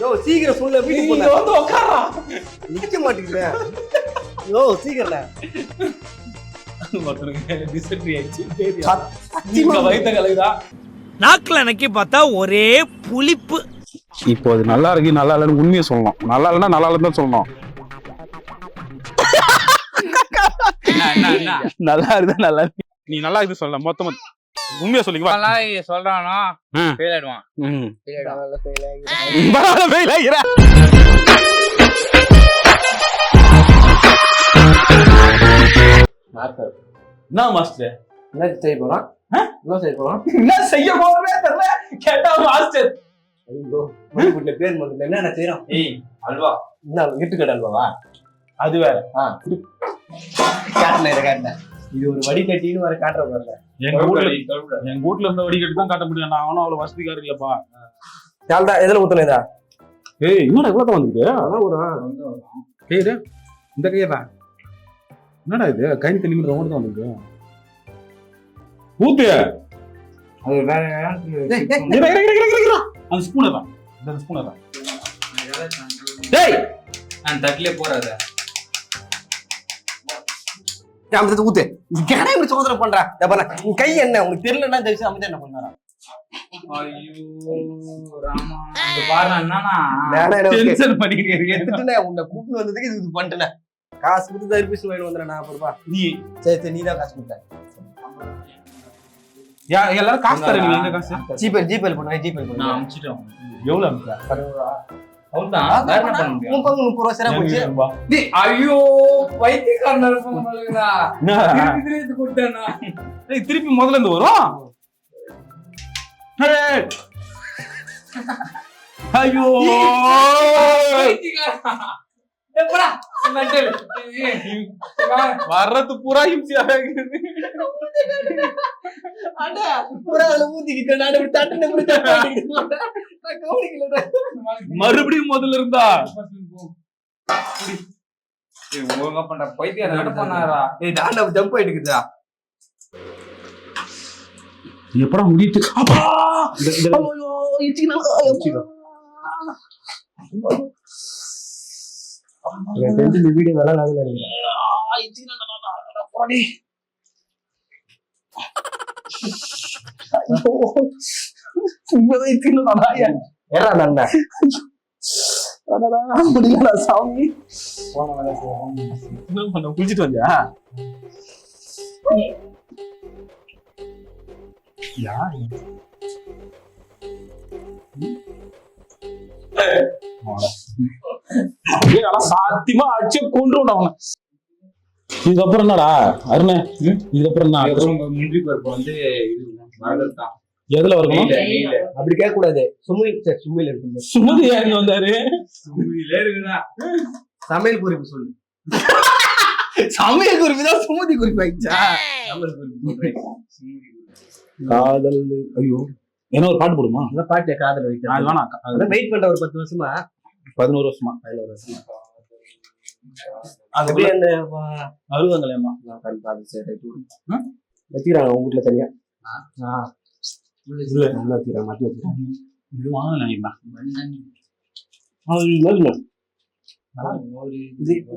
யோ சீக்கிரம் சொல்ல வீட்டுக்கு இங்க வந்து உட்காரா. நிக்க மாட்டேங்கிறேன். யோ சீக்கிரம் ஒருத்தனுக்கு டிசென்ட்ரி ஆயிடுச்சு. இங்க வயித்த கலகுதா. நாக்குல நக்கி பார்த்தா ஒரே புளிப்பு. இப்போ அது நல்லா இருக்கு நல்லா இல்லைன்னு உண்மையை சொல்லணும். நல்லா இல்லைன்னா நல்லா இல்லைன்னு தான் சொல்லணும். நல்லா இருந்தா நல்லா இருக்கு. நீ நல்லா இது சொல்ல மொத்தமா உண்மையா சொல்லிங்க. சொல்றானோ ஃபெயில் ஆயிடுவான். என்ன மாஸ்டர் என்ன செய்ய போறான்? என்ன செய்ய போறான்? என்ன செய்ய போறே தெரியல. கேட்டா மாஸ்டர் ஐயோ மணிக்குள்ள பேர் முதல்ல என்ன செய்யறோம்? ஏய் அல்வா. என்ன வீட்டுக்கடை அல்வாவா? அது வேற. காட்டுல இது ஒரு வடிகட்டின்னு வர காட்டுற பாருங்க. எங்க வீட்ல இருந்த வடிகட்டி தான் காட்ட முடியும். நான் அவ்வளவு வசதிக்கார இல்லப்பா. யாழ்டா எதுல ஊத்தணும் இதா? ஏய் என்னடா இவ்வளவு வந்துருக்கு? அதான் ஒரு ஏய் இந்த கையடா. என்னடா இது கை தண்ணி மட்டும் தான் வந்துருக்கு. ஊத்து. அது வேற அந்த ஸ்பூன் தான். இந்த ஸ்பூன் தான். டேய் நான் தட்டிலே போறாத. அமிர்தத்தை ஊத்து. என்ன இப்படி சோதனை பண்ற? உன் கை என்ன உனக்கு தெரியலன்னா தெரிச்சு அமிர்தம் என்ன பண்ணாரா? ஐயோ ராமா இந்த பாரு என்னன்னா டென்ஷன் பண்ணிட்டே இருக்கேன். எடுத்துட்டே உன்னை கூப்பிட்டு வந்ததுக்கு இது பண்ணிட்டேன். காசு கொடுத்து தர்பீஸ் வாங்கி வந்துடுறேன். நான் பொறுப்பா நீ சரி நீ தான் காசு கொடுத்த. எல்லாரும் காசு தரேன். நீங்க எங்க காசு? ஜிபேல் பண்ணுவேன். ஜிபேல் நான் பண்ணுவேன். அனுப்பிச்சிட்டோம். எவ்வளவு அனுப்புற? அவுதான் வேற என்ன பண்ண முடியும்? 30 ரூபா சரா போச்சு. டேய் ஐயோ பைத்தியக்காரனா இருப்பாங்கடா. திருப்பி போட்டேனா? ஏய் திருப்பி முதல்ல இருந்து வரும். ஐயோ பைத்தியக்காரனா. டேய் போடா மெண்டல். வர்றது பூரா இம்சியாக இருக்குது. அடா பூரா அதுல ஊத்திக்கிட்டேன். நான் இப்படி தட்டுன இப்படி தட்டிக்கிட்டேன். நான் கவனிக்கல. மறுபடியும் முதல்ல இருந்தா ஒழுங்கா பண்ற பைத்தியம் என்ன பண்ணாரா? ஏய் நான் ஜம்ப் ஆயிட்டுக்குதா? எப்படா முடிட்டு? அப்பா ஐயோ இச்சினா எனக்கு தெரிஞ்சு இந்த வீடியோ நல்லா நல்லா நினைக்கிறேன். ஏடா நன்னா முடியல சாமி. என்ன பண்ண குளிச்சிட்டு வந்தியா? சாத்தியமா அடிச்சு கொண்டு அவன. இதுக்கப்புறம் என்னடா அருணே? இதுக்கப்புறம் என்ன? முந்திரி பருப்பு வந்து வரதான். எதுல வரணும்? அப்படி கேட்க கூடாது. சும்மில இருக்கு. சுமதி யாருங்க வந்தாரு? சும்மிலே இருக்குடா. சமையல் குறிப்பு சொல்லு. சமையல் குறிப்பு தான் சுமதி குறிப்பு ஆயிடுச்சா? சமையல் குறிப்பு சொல்றேன். சுமதி காதல். ஐயோ என்ன ஒரு பாட்டு போடுமா? அந்த பாட்டு காதல் வைக்க அது வேணாம். அதான் வெயிட் பண்ற ஒரு 10 வருஷமா 11 வருஷமா அது அப்படியே அந்த அறுபதாங்களையம்மா வச்சுக்கிறாங்க உங்க வீட்டுல தனியா. மாட்டி வச்சுக்கிறாங்க. இது வாங்க நினைக்கிறேன்.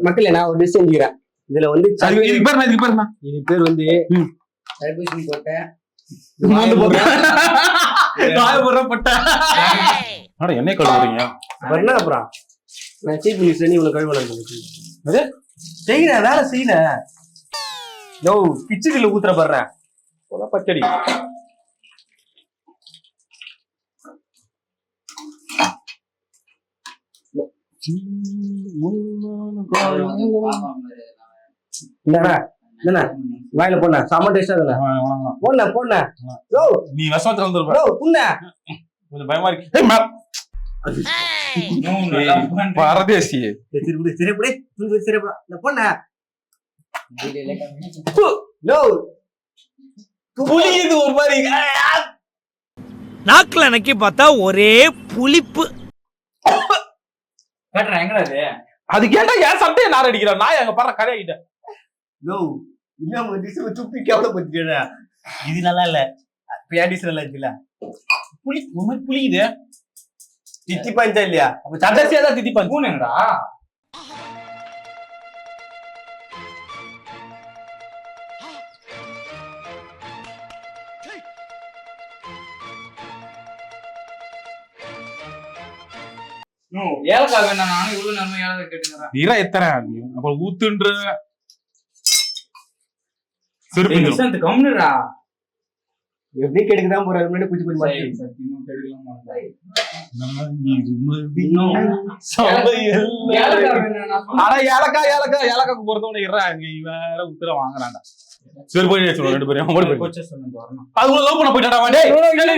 மக்களே நான் ஒரு டிஷ் செஞ்சுக்கிறேன். இதுல வந்து இது பேர் வந்து தர்பூசணி போட்டேன். என்ன கழுவுறீங்க? என்ன அப்புறம் நான் சீப் மினிஸ்டர் இவ்வளவு கழுவ செய்யறேன் வேலை செய்யல. யோ கிச்சடியில ஊத்துற படுறேன் பச்சடி. என்ன வாயில போன செம்ம டேஸ்டா இருக்குல்ல. போன நீ விஷமத்துல வந்துருப்ப. கொஞ்சம் பயமா இருக்கு. பரதேசி புளியுது ஒரு மாதிரி. நாக்குல நக்கி பார்த்தா ஒரே புளிப்பு. எங்கடா அது கேட்டா ஏன் சட்டையை நார் அடிக்கிறேன். நான் எங்க பாரு கரையாகிட்ட. துப்பி கேவல போச்சுடா. இது நல்லா இல்ல. பியாடிஸ் நல்லா இருக்குல்ல. புளி ஒரு மாதிரி புளியுது. தித்தி பஞ்சா இல்லையா? அப்ப சட்டசியா தான் தித்தி பஞ்சு. பூனைங்கடா. ஏலக்காய் வேண்டாம், நானும் இவ்வளவு நேரமா ஏலக்காய் கேட்டுக்கிறேன். நீரா எத்தனை அப்புறம் ஊத்துன்ற சிறுப்பு கம்னுடா. எப்படி கெடுக்குதான் போற முன்னாடி குச்சி குச்சி மாட்டி. சத்தியமா கெடுக்கலாமா? ஏலக்காக்கு பொறுத்தவன இறா நீ வேற உத்தர வாங்குறான்டா. சரி போய் சொல்லுங்க ரெண்டு பேரும் ஓடி போய் கோச்ச சொன்னது வரணும். அதுக்குள்ள லவ் பண்ண போயிட்டாடா டேய்.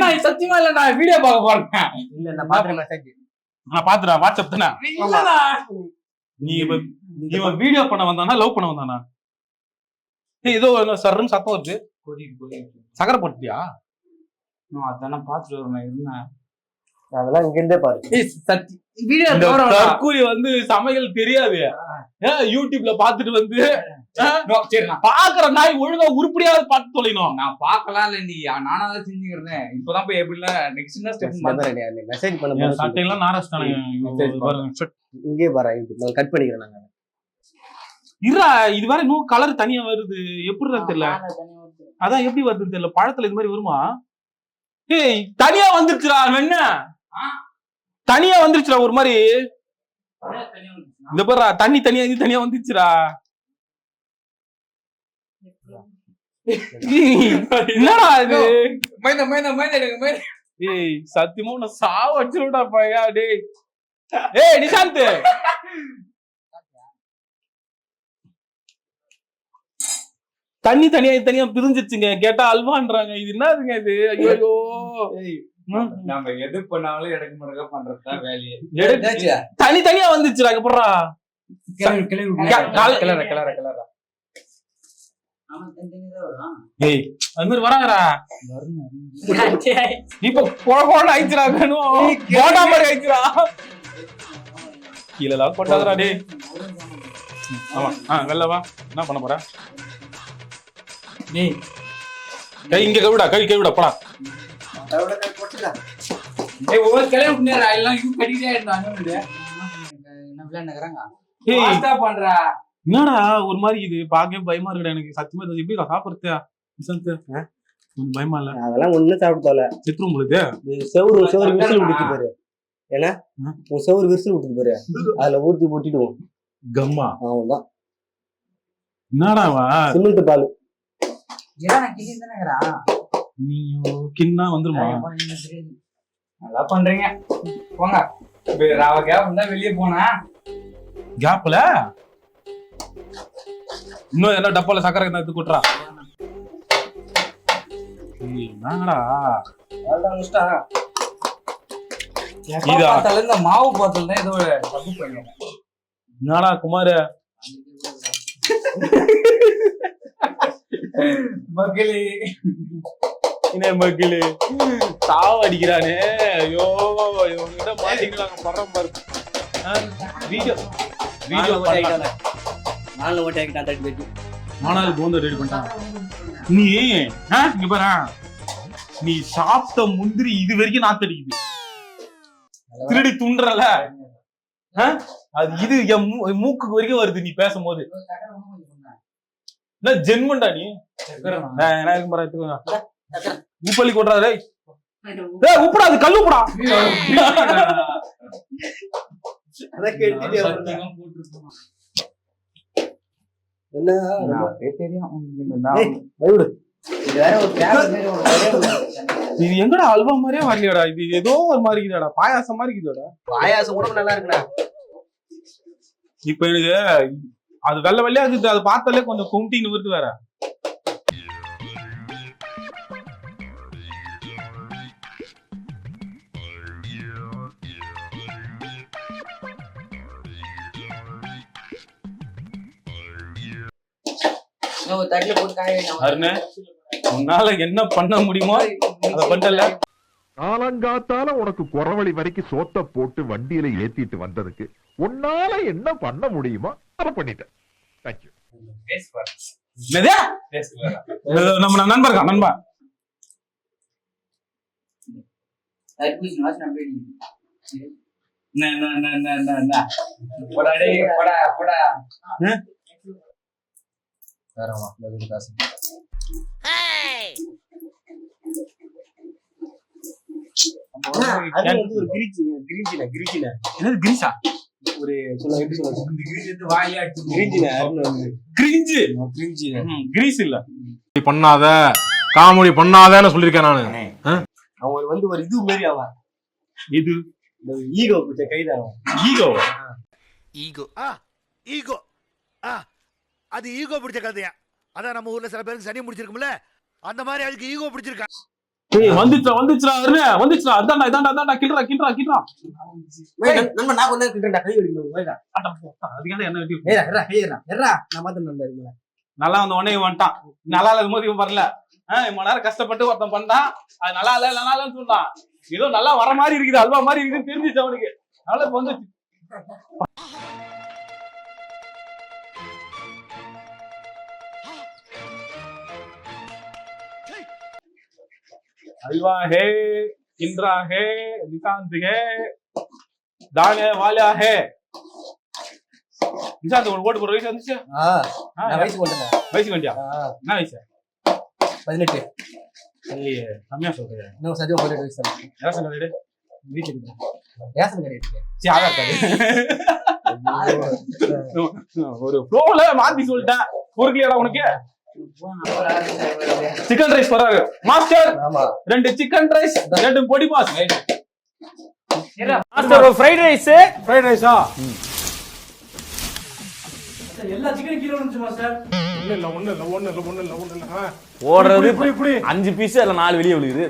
நான் சத்தியமா இல்ல, நான் வீடியோ பார்க்க போறேன். இல்ல நான் பாக்குறேன் மெசேஜ். நான் பாத்துறா வாட்ஸ்அப் தானே. இல்லடா. நீ இவன் வீடியோ பண்ண வந்தானா லவ் பண்ண வந்தானா? ஏய் ஏதோ சர்ன்னு சத்தம் வருது. கொதிக்கு. சக்கரை போட்டியா? நான் அதானே பாத்துட்டு வரேன் இருந்தேன். அதெல்லாம் இங்க இருந்தே பாரு. வீடியோ இந்த தற்கூலி வந்து சமையல் தெரியாது. யூடியூப்ல பாத்துட்டு வந்து சரி நான் பாக்குற நாய் ஒழுங்கா உருப்படியாவது பார்த்து தொலைணும். நான் பாக்கலாம் இல்ல, நீ நானா தான் செஞ்சுக்கிறேன். இப்பதான் போய் எப்படி நெக்ஸ்ட் ஸ்டெப் மெசேஜ் பண்ண சட்டையெல்லாம் நாரஸ்தானே இங்கே பாரு. நான் கட் பண்ணிக்கிறேன். நாங்க இருடா இது வேற இன்னும் கலர் தனியா வருது. எப்படி தெரியல. அதான் எப்படி வருதுன்னு தெரியல. பழத்துல இது மாதிரி வருமா? ஏய் தனியா வந்துருச்சுடா. என்ன தனியா வந்துருச்சுடா ஒரு மாதிரி. இந்த பாரு தண்ணி தனியா இது தனியா வந்துச்சுடா. என்னடா இது? ஏய் சத்தியமா உன்னை சாவ வச்சிருடா பையா. டேய் ஏய் நிஷாந்த் தண்ணி தனியா தனியா பிரிஞ்சிருச்சுங்க. கேட்டா அல்வான்றாங்க. இது என்னதுங்க இது? ஐயோ நம்ம எது பண்ணாலும் எடுக்க முடக்க பண்றதுதான் வேலையே. தனி தனியா வந்துச்சுடா. போடுறா ஏய் அது மாதிரி வராங்கடா. இப்ப குழந்தை ஆயிடுச்சுடா. போட்டா மாதிரி ஆயிடுச்சுடா. கீழே கொண்டாதுடா. டே ஆமா வெளில வா. என்ன பண்ண போற? கை இங்க கவிடா. கவிடா போடா. ஒவ்வொரு கிளம்பி முன்னேறா எல்லாம் கட்டிக்கிட்டே பண்றா. என்னடா ஒரு மாதிரி இது பாக்கவே பயமா இருக்குடா. எனக்கு சத்தியமா எப்படி சாப்பிடுறதா கொஞ்சம் பயமா இல்ல. அதெல்லாம் ஒண்ணும் சாப்பிட்டு சித்ரு உங்களுக்கு செவரு விசில் விட்டுட்டு போரு. ஏன்னா உன் செவரு விசில் விட்டுட்டு போரு. அதுல ஊத்தி போட்டிடுவோம் கம்மா. அவன்தான் என்னடாவா சிமெண்ட் பால். நீயோ கிண்ணா வந்துருமா? நல்லா பண்றீங்க போங்க. வெளியே போனா கேப்ல இன்னும் என்ன டப்பால சக்கரை எடுத்து கூட்டுறா. என்னடா இந்த மாவு பாத்தல் ஏதோ தப்பு பண்ணுங்க. என்னடா குமார் மக்களே மக்களே சாவ அடிக்கிறானே. ஐயோ இவங்கிட்ட மாட்டிக்கிறாங்க. படம் பாரு. வீடியோ நானும் போந்த ரெடி பண்ணிட்டான். நீ இங்க பாரு. நீ சாப்பிட்ட முந்திரி இது வரைக்கும் நாத்தடிக்குது. திருடி துண்டுறல அது இது என் மூக்கு வரைக்கும் வருது நீ பேசும்போது. ஜென்மண்டா நீ உப்பள்ளி கொட்டுறாரு. உப்புடா அது கல்லு உப்புடா. இது எங்கடா அல்வா மாதிரியே வரலையாடா. இது ஏதோ ஒரு மாதிரி இருக்குதாடா. பாயாசம் மாதிரி இருக்குதாடா. பாயாசம் கூட நல்லா இருக்குடா. இப்ப எனக்கு அது வெள்ளை வெள்ளையா இருக்குது. அது பார்த்தாலே கொஞ்சம் கும்பிட்டின்னு வருது வேற. அருணே உன்னால என்ன பண்ண முடியுமோ அத பண்ணல. காலங்காத்தால உனக்கு குறவழி வரைக்கும் சோத்த போட்டு வண்டியில ஏத்திட்டு வந்ததுக்கு உன்னால என்ன பண்ண முடியுமோ அதை பண்ணிட்டேன். தேங்க்யூ. நம்ம நண்பர் நண்பா போடா டேய், போடா போடா. வேறமா காசு அது வந்து ஒரு கிரிஞ்சில என்னது கிரீஸா? ஒரு சொல்ல எப்படி சொல்றது இந்த கிரீஸ் எடுத்து வாயில அடிச்சு கிரிஞ்சில கிரிஞ்சு. கிரிஞ்சில கிரீஸ் இல்ல. பண்ணாத காமெடி பண்ணாதன்னு சொல்லியிருக்கேன் நானு. அவன் வந்து ஒரு இது மாரி அவன் இது இந்த ஈகோ பிடிச்ச கைதான் ஈகோ. ஈகோ ஈகோ அது ஈகோ பிடிச்ச கதையா? அதான் நம்ம ஊர்ல சில பேருக்கு சனி முடிச்சிருக்கும்ல, அந்த மாதிரி அதுக்கு ஈகோ பிடிச்சிருக்கான். வந்துச்சுடா அருணே, வந்துச்சுடா. அதான்டா கில்றா. நம்ம நான் கொஞ்ச நேரம் கிட்டடா கை அடிக்கணும் வைடா அதுக்காக என்ன வெட்டி ஏறா கையறா நான் மாத்த நண்பா இருக்கல நல்லா வந்த உடனே இவன் வந்துட்டான். நல்லா இல்லாத போது இவன் வரல. இவன் நேரம் கஷ்டப்பட்டு ஒருத்தன் பண்ணான். அது நல்லா இல்லன்னு சொன்னான். ஏதோ நல்லா வர மாதிரி இருக்குது, அல்வா மாதிரி இருக்குன்னு தெரிஞ்சிச்சு அவனுக்கு. அதனால இப்ப வந்துச்சு. अल्वा है, इंद्रा है, निशांत है, दाने वाला है. निशांत ஓட்டு போற வயசு வந்துச்சு. நான் வயசு கொண்டேன் வயசு வண்டியா? என்ன வயசு? 18 இல்லையே, கம்மியா சொல்றேன். இன்னும் சத்தியம் 18 வயசு தான் ரேஷன் கார்டு வீட்டுல இருக்கு ரேஷன் கார்டு இருக்கு சரி ஆதார் கார்டு ஒரு ஃப்ளோல மாத்தி சொல்லிட்டேன். ஒரு கிளியரா உனக்கு? சிக்கன் ரைஸ் வராது மாஸ்டர். ஆமா 2 சிக்கன் ரைஸ் 2 பொடி மாஸ். மாஸ்டர் ஒரு ஃப்ரைட் ரைஸா? எல்லா சிக்கனும் கீழே வந்துச்சு மாஸ்டர். ஒண்ணு இல்ல. ஓடுறது 5 பீஸ் இல்ல 4 வெளியே விழுகுது.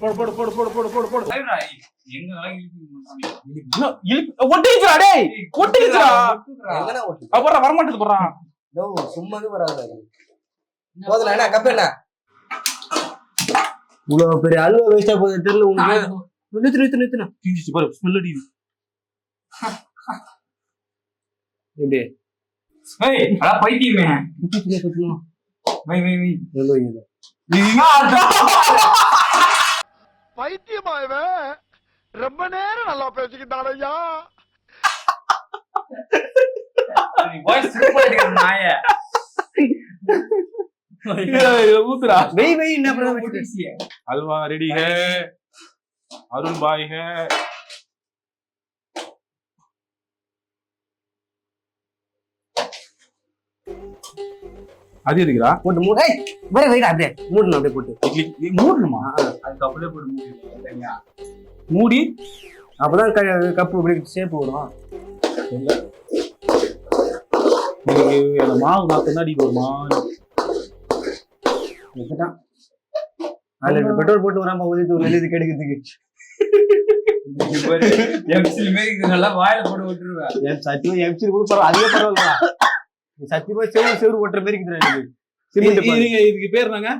போடு. எங்க ஒட்டிச்சுடா டேய், ஒட்டிச்சுடா. எங்கனா ஓட்டு அப்புறம் வர மாட்டேது போறான். நோ சும்மாவே வராது போதல என்ன கப் என்ன இவ்வளவு பெரிய அல்வா வேஸ்டா போகுது தெரியல உங்களுக்கு. நிறுத்து தீஞ்சிச்சு பாரு, ஸ்மெல் அடிக்குது. எப்படி ஏய் அட பைத்தியமே. வை பைத்தியமா இவன் ரொம்ப நேரம் நல்லா பேசிக்கிட்டான் ஐயா. வாய்ஸ் சூப்பர் அடிக்குது நாயே. ஊத்துறா. வெய் என்ன பிரச்சனை हलवा रेडी है, अरुण भाई है. அது எதுக்குடா? போட்டு மூடு ஏய் வேற வெயிடா அப்படியே மூடணும் அப்படியே போட்டு மூடணுமா? அதுக்கு அப்படியே போட்டு மூடிடுங்க. மூடி அப்பதான் கப்பு இப்படி ஷேப் வரும். அந்த மாவு நான் பின்னாடி வருமா? அதுல பெட்ரோல் போட்டு வராம ஊதிட்டு ஒரு எழுதி கெடுக்கிறதுக்கு எம்சில் மாரி இது நல்லா வாயில போட்டு விட்டுருவேன். சத்தியமா எம்சி கூட பரவாயில்ல, அதுவே பரவாயில்ல. சத்தியமா செவ்வறு ஓட்டுற மாதிரி இருக்குது. இதுக்கு பேர் என்னங்க?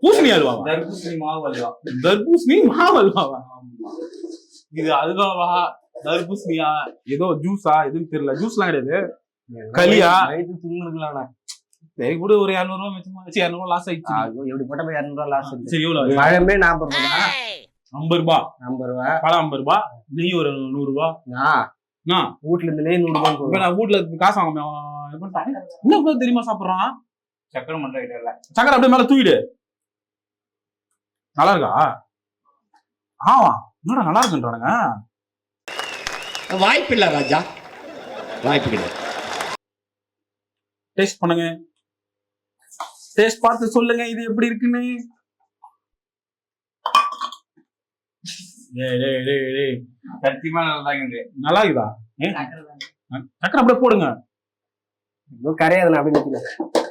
பூசணி அல்வாவா? தர்பூசணி மாவு அல்வா. தர்பூசணி மாவு அல்வாவா? இது அல்வாவா தர்பூசணியா ஏதோ ஜூஸா எதுன்னு தெரியல. ஜூஸ்லாம் கிடையாது, களியா? வயிற்று தூங்குறதுலாண்ணா சரி கூட ஒரு 200 ரூபாய் மிச்சமா 200 லாஸ் ஆயிடுச்சு. எப்படி போட்ட 200 ரூபாய் லாஸ். சரி எவ்வளவு? பழமே 40 ரூபாய் 50 ரூபாய் 50 ரூபாய் பழம் 50 ரூபாய், நெய் ஒரு 100 ரூபாய். வீட்டுல இருந்து நெய் 100 ரூபாய். இப்ப நான் வீட்டுல காசு வாங்க என்ன தெரியுமா சாப்பிடுறான்? சக்கரை மட்டும் இல்ல, சக்கரை அப்படியே மேல தூக்கிடு. நல்லா இருக்கா? ஆமா என்னடா நல்லா இருக்குன்றானுங்க. வாய்ப்பு இல்ல ராஜா, வாய்ப்பு கிடையாது. டேஸ்ட் பண்ணுங்க, டேஸ்ட் பார்த்து சொல்லுங்க இது எப்படி இருக்குன்னு. சத்தியமா நல்லா இருக்குது. நல்லா இருக்குதா? சக்கரை அப்படியே போடுங்க. கரையாதுண்ணா அப்படி நினைக்கல.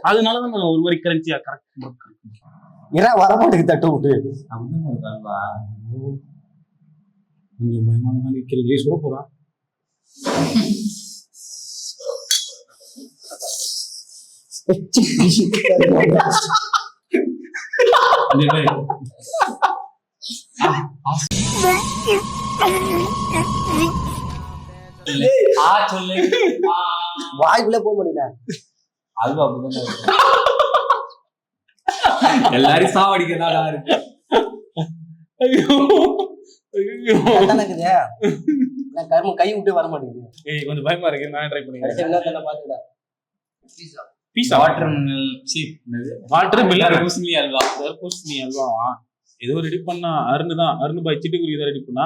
அதனாலதான் ஒரு மாதிரி கிரன்ச்சியா கரெக்ட் வர மாட்டேங்குது தட்டு விட்டு. கொஞ்சம் பயமான இருக்கிறது. சொல்ல போறா சொல்லு வாய்க்குள்ள போக முடியல. அல்வா அப்படிதான் இருக்கு. எல்லாரும் சாவடிக்கிறதா இருக்கு. ஐயோ கரும கை விட்டு வர மாட்டேங்குது. ஏய் கொஞ்சம் பயமா இருக்கு, நான் ட்ரை பண்ணிக்கிறேன். சரி, என்ன தானே பாத்துடா. பீஸா வாட்டர் மினல் வாட்டர் மில்லர் பூசணி அல்வா. பூசணி அல்வாவா? ஏதோ ரெடி பண்ணா அருண் பாய் சிட்டுக்குருவி இதை ரெடி பண்ணா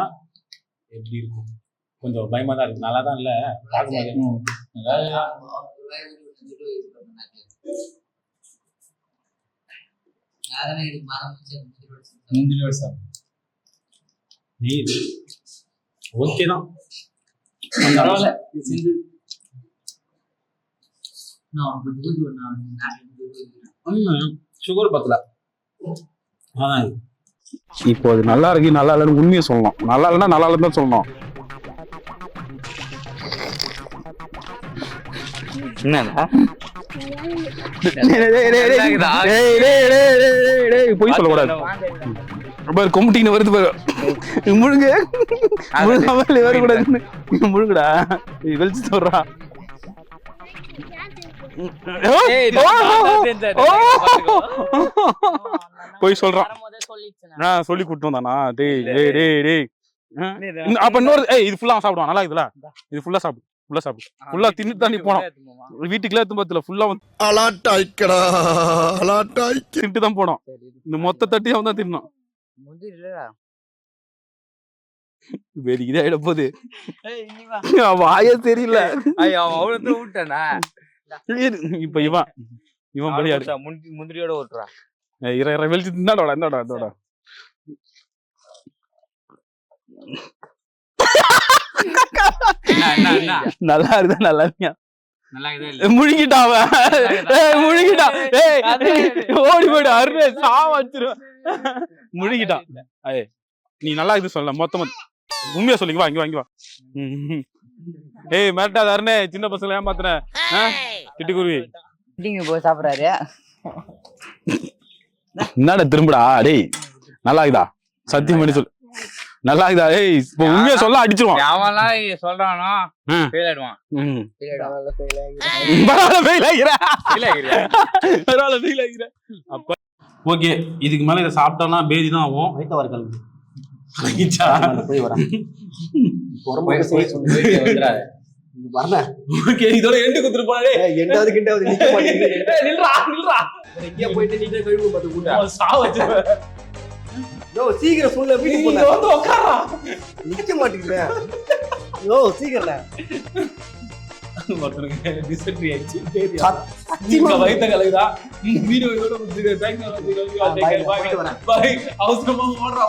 எப்படி இருக்கும்? கொஞ்சம் பயமா தான் இருக்கு. நல்லா தான் இல்ல பார்க்கும்போது. முந்திரியோட சாப்பிடும். ஓகே தான், பரவாயில்ல. சுகர் பத்தல. அதான் இப்போ அது நல்லா இருக்கு நல்லா இல்லைன்னு உண்மையை சொல்லணும். நல்லா இல்லைன்னா நல்லா இல்லைன்னு தான் சொல்லணும். என்னடா போய் சொல்லக்கூடாது. கொம்புட்டின்னு வருது பாரு. முழுங்க வரக்கூடாது. முழுங்கடா வெளிச்சு சொல்றா. போய் சொல்றான். நான் சொல்லி கூட்டு வந்தானா? டேய் டேய் டேய் டேய். அப்ப இன்னொரு இது ஃபுல்லா சாப்பிடுவான். நல்லா இருக்குதுல, இது ஃபுல்லா சாப்பிடு, ஃபுல்லா சாப்பிடு. ஃபுல்லா தின்னு தாண்டி போனோம். வீட்டுக்குள்ள எத்தும் ஃபுல்லா வந்து தின்ட்டு தான் போனோம். இந்த மொத்த தட்டி அவன் தான் தின்னான். வேறு இதே ஆயிட போகுது. வாயே தெரியல. இப்ப இவன் பலியாடு. முந்திரியோட ஓட்டுறா. வெளிச்சு தின்னாடா. இந்தாடா நல்லா இருந்தா நல்லா இருக்கியா? முழுங்கிட்டான் முழுங்கிட்டான். ஓடி போயிடு அருணே, சாவ வச்சிருவேன். முழுங்கிட்டான். நீ நல்லா இது சொல்ல மொத்தமா உண்மையா சொல்லிங்க. வா இங்க வா. ஏய் மிரட்டாத அருணே, சின்ன பசங்களை ஏமாத்துறேன். சிட்டுக்குருவி போய் சாப்பிடுறாரு. என்னடா திரும்புடா. டேய் நல்லா இருக்குதா? சத்தியம் பண்ணி சொல்லு, நல்லா இருக்குதா? ஏய் இப்போ உண்மையா சொல்ல அடிச்சிருவான். அவன்லாம் சொல்றானோ ஃபெயில் ஆயிடுவான். அப்ப ஓகே, இதுக்கு மேல இதை சாப்பிட்டோம்னா பேதி தான் ஆகும். வயிற்று வர கலந்து போய் வரேன். ஓகே, இதோட எண்டு குத்துட்டு போனே. எண்டாவது கிண்டாவது நிக்க மாட்டேங்குது. எங்கேயா போயிட்டு நீங்க கழுவு பார்த்து கூட்டா சாவச்சு. சீக்கிரம் சொல்ல, வீட்டுக்கு நீங்க வந்து உட்காரா. நிக்க மாட்டேங்குது. சீக்கிரம் வயிற்று கலகுதா. வீடியோ அவசரமா ஓடுறா.